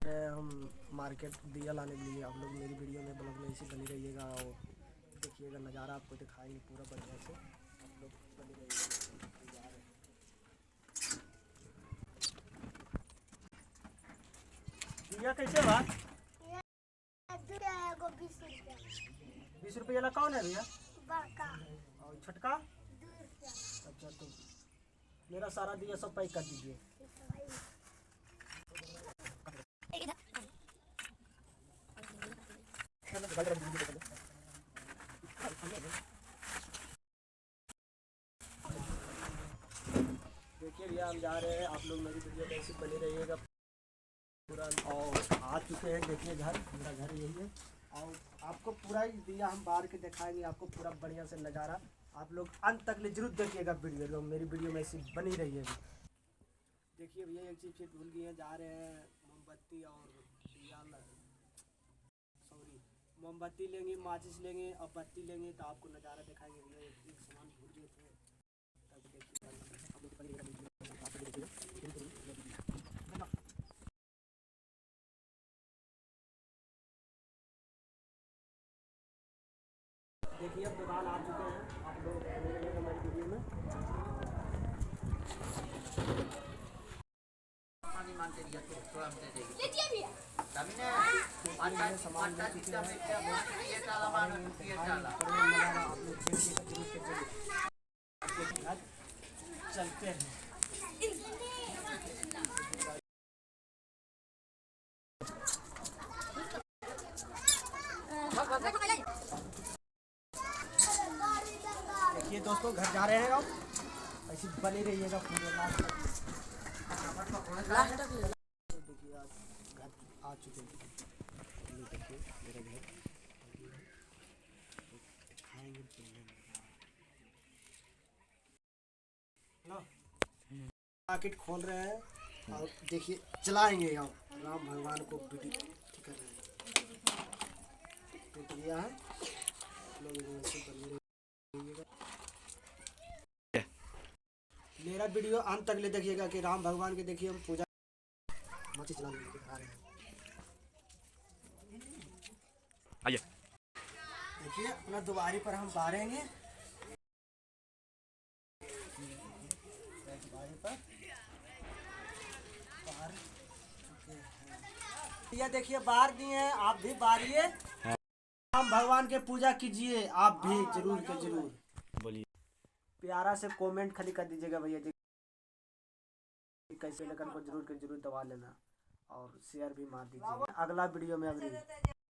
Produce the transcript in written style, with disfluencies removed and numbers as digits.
हम मार्केट दिया लाने के लिए। आप लोग मेरी वीडियो में ब्लॉग में इसी बनी रहिएगा और देखिएगा नज़ारा आपको दिखाएंगे पूरा बढ़िया से। आप लोग बनी रहिएगा। दिया कैसे बा? 20 रुपये वाला कौन है भैया? और छटका? अच्छा, तो मेरा सारा दिया सब पैक कर दीजिए। देखिए भैया हम जा रहे हैं, आप लोग मेरी वीडियो में ऐसी बनी रहिएगा पूरा। और आ चुके हैं, देखिए घर, मेरा घर यही है और आपको पूरा ही दिया हम बाहर के दिखाएंगे, आपको पूरा बढ़िया से नज़ारा। आप लोग अंत तक ले जरूर देखिएगा वीडियो, मेरी वीडियो में ऐसी बनी रहिएगा। देखिए भैया एक चीज़ फिर भूल गए हैं, जा रहे हैं मोमबत्ती और दिया, सॉरी मोमबत्ती लेंगे, माचिस लेंगे और बत्ती लेंगे, तो आपको नज़ारा दिखाएंगे। भैया एक सामान भूल गए थे, तब देखिए अब दुकान आ चुके हैं, आप लोग हमारी वीडियो में सामान चलते हैं। देखिए दोस्तों घर जा रहे हैं, अब ऐसी बनी रहिएगा पूरे लास्ट तक। देखिए आज घर आ चुके हैं, देखिए मेरा घर खाएंगे पैकेट खोल रहे हैं और देखिए चलाएंगे। अब राम भगवान को कर रहे हैं, टूट गया है। मेरा वीडियो अंत तक ले देखिएगा कि राम भगवान के देखिए हम पूजा मोची चलाने दिखा रहे हैं। आइए देखिए अपना दुआरी पर हम बारेंगे, दुआरी पर बाहर चुके हैं। ये देखिए बाहर दिए हैं, आप भी बारिए, राम भगवान के पूजा कीजिए आप भी जरूर के जरूर। बोलिए प्यारा से कमेंट खाली कर दीजिएगा भैया जी, कैसे लेकर को जरूर के जरूर दबा लेना और शेयर भी मार दीजिए। अगला वीडियो में अभी